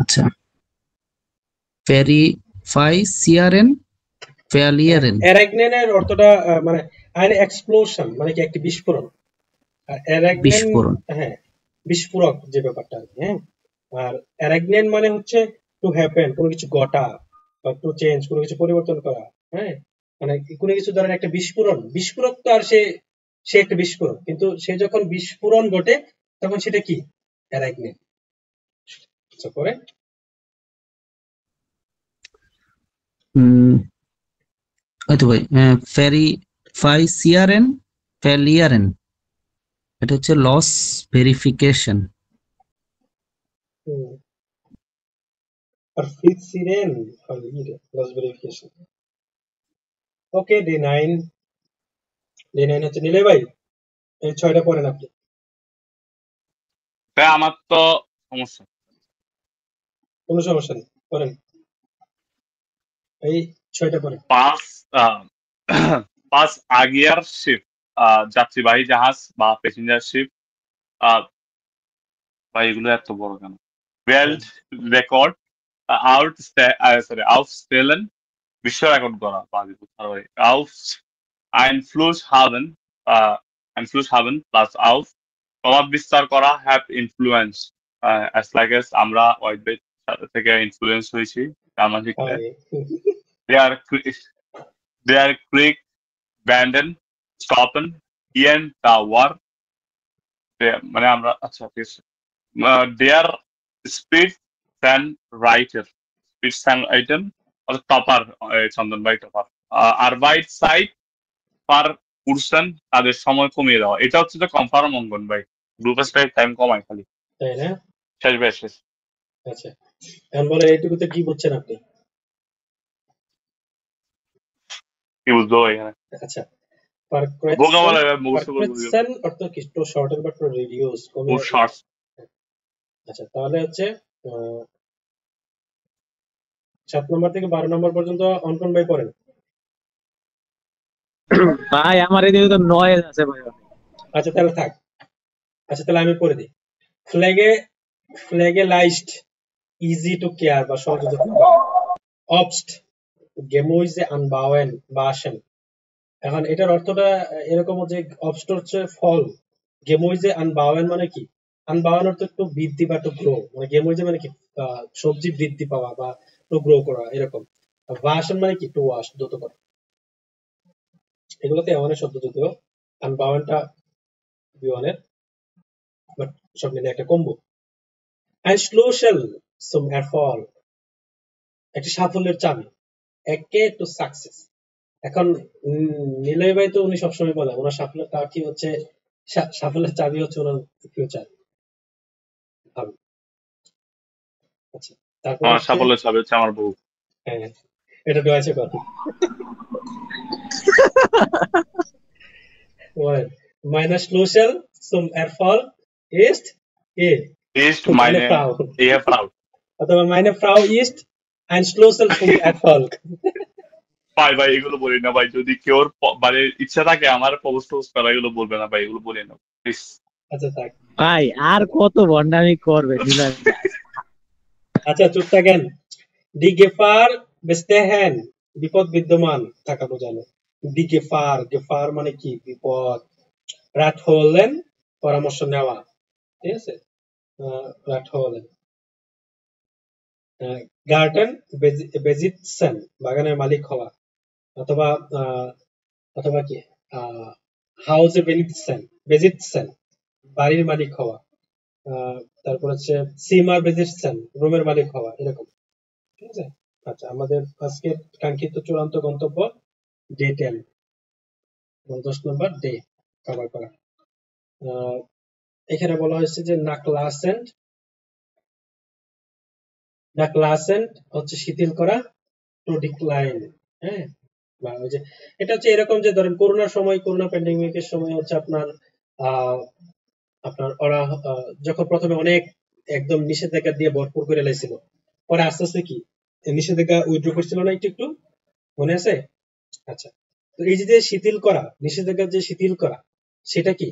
আচ্ছা, verifzieren verlieren ereignen এর অর্থটা মানে eine explosion মানে কি একটি বিস্ফোরণ, আর ereignen বিস্ফোরণ। হ্যাঁ বিস্ফোরক যে ব্যাপারটা, হ্যাঁ। আর ereignen মানে হচ্ছে টু হ্যাপেন, কোনো কিছু ঘটা বা টু চেঞ্জ, কোনো কিছু পরিবর্তন করা, হ্যাঁ। মানে কোনো কিছু ধরেন একটা বিস্ফোরক তো আর সে একটা বিস্ফোরক, কিন্তু সে যখন বিস্ফোরণ ঘটে তখন সেটা কি ereignen। পরে হয়তো ভাই verifzieren verlieren এটা হচ্ছে loss verification. verifzieren verlieren loss verification। Okay D9 হচ্ছে নিলে ভাই এই 6টা পড়েন আপনি। তাই আমার তো সমস্যা, কোনো সমস্যা নেই, পড়েন এই 6টা পড়েন। পাঁচ আগিয়ার শিপ, যাত্রীবাহী জাহাজ বা প্যাসেঞ্জার শিপ। বা এগুলো এত বড় কেন? ওয়ার্ল্ড রেকর্ড আউটস্টেলেন, বিশ্ব রেকর্ড করা auf Einflusshaben প্লাস auf প্রভাব বিস্তার করা, have influence as like as আমরা হোয়াইট বেড থেকে ইনফ্লুয়েন্স হয়েছি জার্মান শিখতে। they are quick abandon stoppen ian tower, মানে আমরা আচ্ছা ঠিক আছে। they are speed fan writer, speed fan item অর্থাৎ টপার, চন্দন ভাই টপার। আরবাইট সাইট পার পারসন, তাদের সময় কমিয়ে দেওয়া। এটা হচ্ছে যে কনফার্ম অঙ্কন ভাই, গ্রুপে টাইম কমায় খালি, তাই না? শেষ ভাই শেষ। আচ্ছা এখন বলে এইটুকুতে কি বুঝছেন আপনি? কি বুঝবো এখানে? আচ্ছা ভোকাবুলারি অর্থ কি টু শর্টেন বা টু রিডিউস কমিয়ে। আচ্ছা তাহলে হচ্ছে 7 নম্বর থেকে 12 নম্বর পর্যন্ত অঙ্কন ভাই পড়েন। ভাই আমার এদিকে তো নয়েজ আছে ভাই। আচ্ছা তাহলে থাক, আচ্ছা তাহলে আমি পড়ে দিই। ফ্লেগেলাইজড ইজি টু কেয়ার বা সহজে যত্ন করা, অবস্ট গেমুইজে আনবাওয়েন বা আসেন। এখন এটার অর্থটা এরকম যে অবস্ট হচ্ছে ফল গেমোইজে আনবাউয়েন মানে কি? আনবাউয়েন অর্থ একটু বৃদ্ধি বা একটু গ্রো, মানে গেমোইজে মানে কি সবজি বৃদ্ধি পাওয়া বা একটু গ্রো করা এরকম। ওয়াশন মানে কি? টু ওয়াশ, দ্রুত করা। এগুলোতে অনেক শব্দ যদিও, আনবাউয়েনটা বিওয়ানের, বাট সব মিলে একটা combo. Ein Schlüssel zum Erfolg, একটি সাফল্যের চাবি, একে টু সাকসেস। এখন নিলয় ভাই তো উনি সবসময় বলে ওনার সাফল্যের চাবি হচ্ছে, সাফল্যের চাবি হচ্ছে ওনার ফিউচার। আচ্ছা, তারপর আমার হচ্ছে সাফল্যের চাবি হচ্ছে আমার বউ। হ্যাঁ, এটা ডয়েছে কথা। Meine Schlüssel zum Erfolg ist Ist meine meine Frau, Ehefrau. অথবা meine Frau ist ein Schlüssel zum Erfolg। ভাই এগুলো বলি না ভাই, যদি কেউ মানে ইচ্ছা থাকে আমার প্রপোজ করা, এগুলো বলবে না ভাই, এগুলো বলি না প্লিজ। আচ্ছা থাক ভাই আর কত ভন্ডামি করবে নিলয় ভাই? আচ্ছা চুপ থাকেন। Die Gefahr bestehen, বিপদ বিদ্যমান থাকা বোঝানো। Die Gefahr, Gefahr মানে কি? বিপদ। Rat holen, পরামর্শ নেওয়া, ঠিক আছে? Rat holen। Garten besitzen, বাগানের মালিক হওয়া, অথবা অথবা কি হাউসে besitzen, বাড়ির মালিক হওয়া। তারপর হচ্ছে সিমার বেজিটসেন, রুমের মালিক হওয়া, এরকম। ঠিক আছে। আচ্ছা, আমাদের আজকের কাঙ্ক্ষিত চূড়ান্ত গন্তব্য ডে 10, 10 নম্বর ডে কভার করা। এখানে বলা হয়েছে যে নাকলাসেন্ট হচ্ছে শিথিল করা, টু ডিক্লাইন। হ্যাঁ, বা ওই যে এটা হচ্ছে এরকম যে ধরেন করোনার সময়, করোনা প্যান্ডেমিকের সময় হচ্ছে আপনার ওরা যখন প্রথমে অনেক একদম নিষেধাজ্ঞা দিয়ে ভরপুর করে লাইছিল, পরে আস্তে আস্তে কি নিষেধাজ্ঞা উইথড্র করছিল না একটু একটু, মনে আছে? আচ্ছা, তো এই যে শিথিল করা, নিষেধাজ্ঞা যে শিথিল করা, সেটা কি?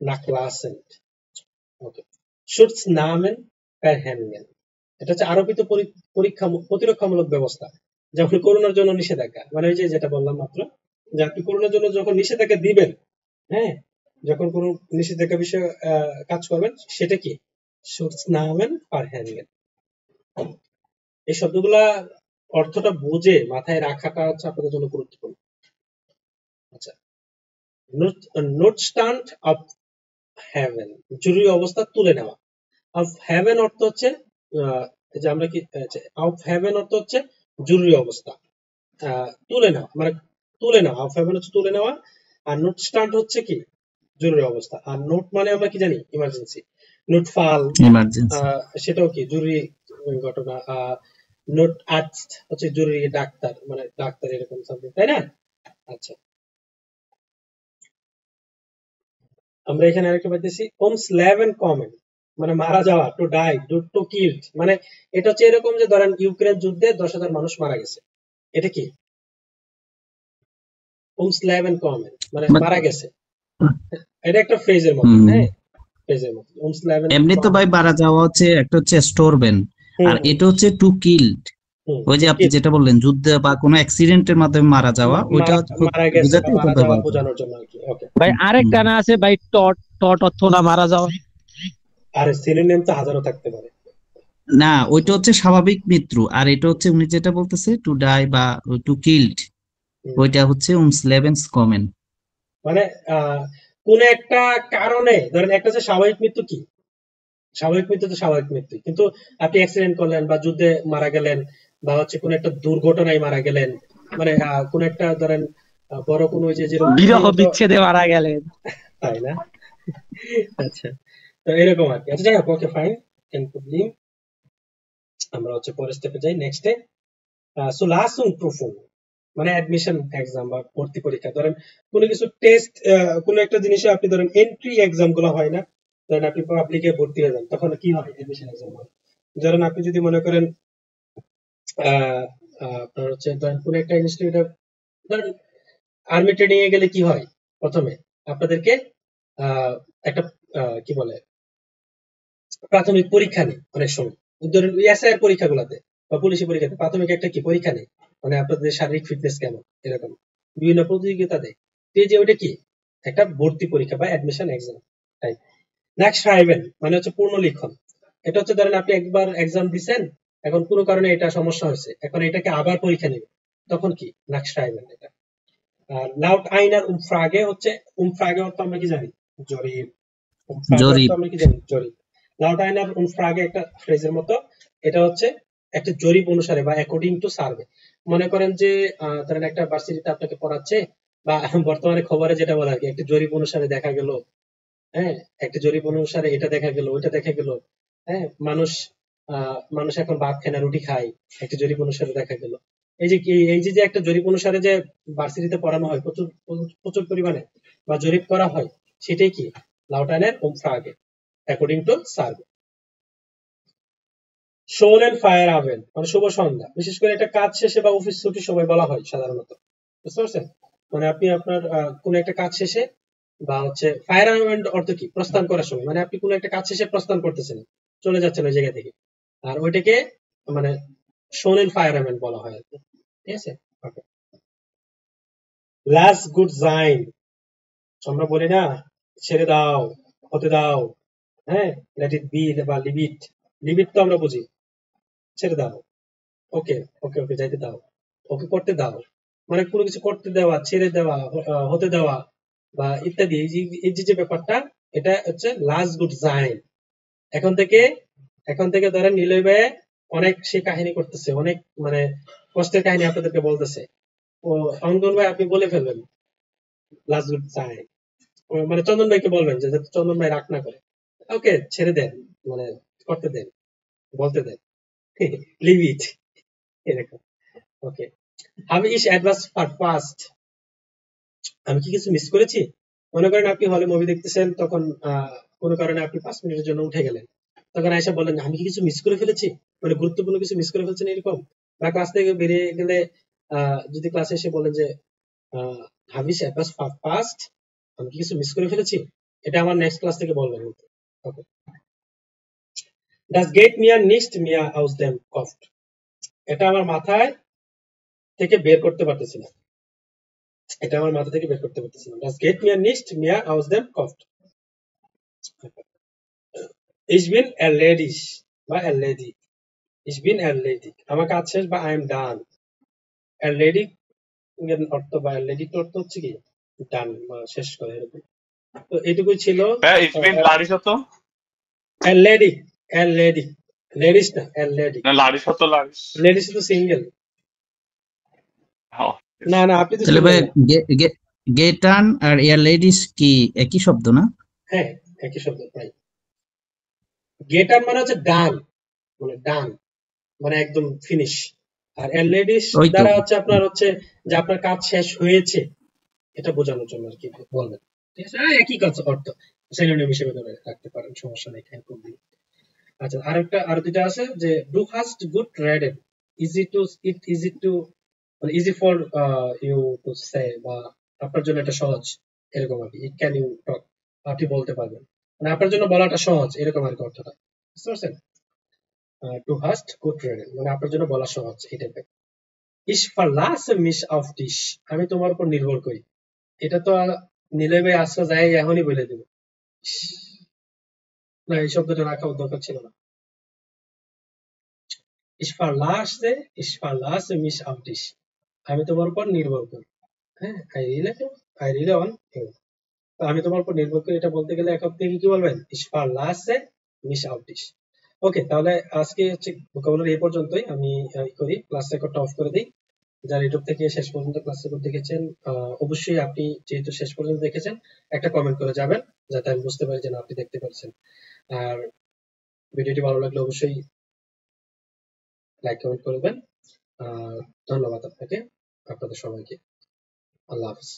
নাকলাসেন্ট। ওকে, শুটস নামেন হ্যান্ডেন, এটা হচ্ছে আরোপিত প্রতিরক্ষামূলক ব্যবস্থা। যখন করোনার জন্য নিষেধাজ্ঞা, মানে ওই যে যেটা বললাম মাত্র, যে আপনি করোনার জন্য যখন নিষেধাজ্ঞা দিবেন, হ্যাঁ, যখন কোন নিষেধাজ্ঞা বিষয়ে কাজ করবেন, সেটা কি? শুটস নামেন হ্যান্ডেন। এই শব্দগুলা অর্থটা বুঝে মাথায় রাখাটা হচ্ছে আপনাদের জন্য গুরুত্বপূর্ণ। আচ্ছা, নোটস্ট্যান্ড অফ হ্যাভেন, জরুরি অবস্থা তুলে নেওয়া। অফ হ্যাভেন অর্থ হচ্ছে যে আমরা কি অফ হ্যাভেন অর্থ হচ্ছে জরুরি অবস্থা, তুলে নেওয়া, মানে তুলে নেওয়া। অফ হ্যাভেন হচ্ছে তুলে নেওয়া, আর নোটস্ট্যান্ড হচ্ছে কি? জরুরি অবস্থা। আর নোট মানে আমরা কি জানি? ইমার্জেন্সি। নোট ফাল, সেটাও কি? জরুরি ঘটনা। নোট আর্টস হচ্ছে জরুরি ডাক্তার, মানে ডাক্তার এরকম সামথিং, তাই না? আচ্ছা, আমরা এখানে আরেকটা পাইতেছি ওমস লেভেন কমেন্ট, মানে মারা যাওয়া, টু ডাই, টু কিলড, মানে এটা হচ্ছে এরকম যে ধরেন ইউক্রেন যুদ্ধে 10,000 মানুষ মারা গেছে, এটা কি? ওমস লেভেন কমেন্ট মানে মারা গেছে, এটা একটা ফ্রেজের মতো। হ্যাঁ, ফ্রেজের মতো। ওমস লেভেন এমনি তো ভাই মারা যাওয়া হচ্ছে একটা হচ্ছে স্টোরবেন, আর এটা হচ্ছে টু কিলড। ওই যে আপনি যেটা বললেন যুদ্ধে বা কোনো অ্যাক্সিডেন্টের মাধ্যমে মারা যাওয়া, ওইটা মারা গেছে বা মারা যাওয়া বোঝানোর জন্য আর কি। ওকে ভাই, আরেকটা না আছে ভাই, টট অর্থ না মারা যাওয়া? আরে সিনোনিম তো হাজারো থাকতে পারে। না, ওইটা হচ্ছে স্বাভাবিক মৃত্যু, আর এটা হচ্ছে উনি যেটা বলতেছে টু ডাই বা টু কিলড, ওইটা হচ্ছে উমস লেভেনস কমেন। মানে কোন একটা কারণে ধরেন একটা যে স্বাভাবিক মৃত্যু, কি স্বাভাবিক মৃত্যু তো স্বাভাবিক মৃত্যু, কিন্তু আপনি অ্যাক্সিডেন্ট করলেন বা যুদ্ধে মারা গেলেন বা হচ্ছে কোন একটা দুর্ঘটনায় মারা গেলেন, মানে কোন একটা ধরেন বড় কোন ওই যে বিরহ বিচ্ছেদে মারা গেলেন, তাই না? আচ্ছা, তো এরকম আর কি। আচ্ছা যাই হোক, ওকে ফাইন, ক্যান প্রবলেম। আমরা হচ্ছে পরের স্টেপে যাই, নেক্সটে। সুলাসুং প্রুফুং মানে অ্যাডমিশন এক্সাম বা ভর্তি পরীক্ষা। ধরেন কোনো কিছু টেস্ট, কোনো একটা জিনিসে আপনি ধরেন এন্ট্রি এক্সাম গুলো হয় না, ধরেন আপনি পাবলিকে ভর্তি হয়ে যান, তখন কি হয়? অ্যাডমিশন এক্সাম হয়। ধরেন আপনি যদি মনে করেন আপনার হচ্ছে ধরেন কোনো একটা ইনস্টিটিউটে, ধরেন আর্মি ট্রেনিং এ গেলে কি হয়? প্রথমে আপনাদেরকে একটা কি বলে প্রাথমিক পরীক্ষা নেই অনেক সময়, ধরেন এসআইআর পরীক্ষাগুলোতে বা পুলিশি পরীক্ষাতে প্রাথমিক একটা কি পরীক্ষা নেই, মানে আপনাদের শারীরিক ফিটনেস কেমন, এরকম বিভিন্ন প্রতিযোগিতা দেয়। যে ওইটা কি একটা ভর্তি পরীক্ষা বা অ্যাডমিশন এক্সাম তাই। নেক্সট রাইভেন মানে হচ্ছে পূর্ণ লিখন। এটা হচ্ছে ধরেন আপনি একবার এক্সাম দিচ্ছেন, এখন কোনো কারণে এটা সমস্যা হয়েছে, এখন এটাকে আবার পরীক্ষা নেবে, তখন কি নেক্সট রাইভেন এটা। আর লাউট আইনার উমফ্রাগে হচ্ছে, উমফ্রাগে অর্থ আমরা কি জানি? জরিপ। উমফ্রাগে অর্থ জরিপ। আমরা কি জানি? জরিপ। লাউট আইনার উমফ্রাগে একটা ফ্রেজের মতো, এটা হচ্ছে একটা জরিপ অনুসারে বা অ্যাকর্ডিং টু সার্ভে। মনে করেন যে ধরেন একটা ভার্সিটিতে আপনাকে পড়াচ্ছে, বা বর্তমানে খবরে যেটা বলা আর কি, একটা জরিপ অনুসারে দেখা গেল, হ্যাঁ, একটা জরিপ অনুসারে এটা দেখা গেল, ওইটা দেখা গেল, হ্যাঁ, মানুষ এখন ভাত খায় না রুটি খায়, একটা জরিপ অনুসারে দেখা গেল। এই যে একটা জরিপ অনুসারে যে ভার্সিটিতে পড়ানো হয় প্রচুর প্রচুর পরিমাণে বা জরিপ করা হয়, সেটাই কি লাউটানের উমফ্রাগে, অ্যাকর্ডিং টু সার্ভে। শোল এন্ড ফায়ার আভেন মানে শুভ সন্ধ্যা, বিশেষ করে এটা কাজ শেষে বা অফিস ছুটির সময় বলা হয় সাধারণত, বুঝতে পারছেন? মানে আপনি আপনার কোন একটা কাজ শেষে বা হচ্ছে ফায়ার আর্মেন্ট অর্থ কি? প্রস্থান করার সময়, মানে আপনি কোন একটা কাজ শেষে প্রস্থান করতেছেন, চলে যাচ্ছেন ওই জায়গা থেকে, আর ওইটাকে মানে শোনেন ফায়ার আর্মেন্ট বলা হয় আর কি, ঠিক আছে? লাস্ট গুড সাইন, আমরা বলি না ছেড়ে দাও, হতে দাও, হ্যাঁ, লেট ইট বি বা লিভ ইট। লিভ ইট তো আমরা বুঝি ছেড়ে দাও, ওকে ওকে ওকে যাইতে দাও, ওকে করতে দাও, মানে কোনো কিছু করতে দেওয়া, ছেড়ে দেওয়া, হতে দেওয়া বা ইত্যাদি। এই যে ব্যাপারটা, এটা হচ্ছে লাস্ট গুড সাইন। এখন থেকে ধরেন নিলয় ভাই অনেক সে কাহিনী করতেছে, অনেক মানে কষ্টের কাহিনী আপনাদেরকে বলতেছে, ও অঙ্গন ভাই আপনি বলে ফেলবেন লাস্ট গুড সাইন, মানে চন্দন ভাইকে বলবেন যে যাতে চন্দন ভাই রাগ না করে, ওকে ছেড়ে দেন, মানে করতে দেন, বলতে দেন, লিভ ইট, এরকম। ওকে, আমি ইস অ্যাডভান্স ফাস্ট, আমি কি কিছু মিস করেছি? মনে করেন আপনি হলে মুভি দেখতেছেন, তখন কোনো কারণে আপনি 5 মিনিটের জন্য উঠে গেলেন, তখন আয়সা বললেন আমি কি কিছু মিস করে ফেলেছি, মানে গুরুত্বপূর্ণ কিছু মিস করে ফেলছেন এরকম। বা ক্লাস থেকে বেরিয়ে গেলে যদি ক্লাসে এসে বলেন যে হাবিস অ্যাডভান্স ফাস্ট, আমি কি কিছু মিস করে ফেলেছি, এটা আমার নেক্সট ক্লাস থেকে বলবেন। ওকে, ডাস গেট মিয়া নিস্ট মিয়া হাউস দেম কফট, এটা আমার মাথায় থেকে বের করতে পারতেছি না, এটা আমার মাথা থেকে বের করতে পারতেছি না। ডাস গেট মিয়া নিস্ট মিয়া হাউস দেম কফট। Ich bin erledigt বা erledigt, ich bin erledigt, আমার কাজ শেষ বা I am done। erledigt এর অর্থ বা erledigt অর্থ হচ্ছে কি ডান বা শেষ করে এরকম। তো এইটুকুই ছিল Ich bin Larisato. erledigt, erledigt, ladies না erledigt, না Larisato Laris. ladies তো সিঙ্গেল। Oh, yes. না না আপনি তো তাহলে ভাই সিঙ্গেল। গেটান আর এয়ার লেডিস কি একই শব্দ না? হ্যাঁ একই শব্দ প্রায়। গেটার মানে হচ্ছে ডান, মানে ডান মানে একদম ফিনিশ। আর লেডিস ওই তো। দ্বারা হচ্ছে আপনার হচ্ছে যে আপনার কাজ শেষ হয়েছে, এটা বোঝানোর জন্য আর কি বলবেন, ঠিক আছে? একই কাজ অর্থ, সিনোনিম হিসেবে ধরে রাখতে পারেন, সমস্যা নেই। আচ্ছা, আরো দুইটা আছে যে ডু হাস্ট গুড রেডেন, easy to eat, easy to মানে easy for you to say, বা আপনার জন্য এটা সহজ, এরকম আর কি। ইট ক্যান ইউ টক, আপনি বলতে পারবেন, মানে আপনার জন্য বলাটা সহজ, এরকম আর কি অর্থটা, বুঝতে পারছেন? টু হাস্ট গুড রেডেন মানে আপনার জন্য বলা সহজ, এই টাইপের। ইস verlasse mich auf dich, আমি তোমার উপর নির্ভর করি, এটা তো নিলে ভাই আসা যায় এখনই বলে দেব। না এই শব্দটা রাখা দরকার ছিল না। ich verlasse mich auf dich, আমি তোমার উপর নির্ভর করি, হ্যাঁ, I rely on you, তো আমি তোমার উপর নির্ভর করি, এটা বলতে গেলে একক থেকে কি বলবেন? ich verlasse mich auf dich। ওকে, তাহলে আজকে হচ্ছে ভোকাবুলারি এই পর্যন্তই। আমি করি ক্লাস রেকর্ডটা অফ করে দিই। যারা ইউটিউব থেকে শেষ পর্যন্ত ক্লাস রেকর্ড দেখেছেন, অবশ্যই আপনি যেহেতু শেষ পর্যন্ত দেখেছেন একটা কমেন্ট করে যাবেন, যাতে আমি বুঝতে পারি যে না আপনি দেখতে পাচ্ছেন। আর ভিডিওটি ভালো লাগলে অবশ্যই লাইক কমেন্ট করবেন। ধন্যবাদ আপনাকে, আপনাদের সবাইকে। আল্লাহ হাফিজ।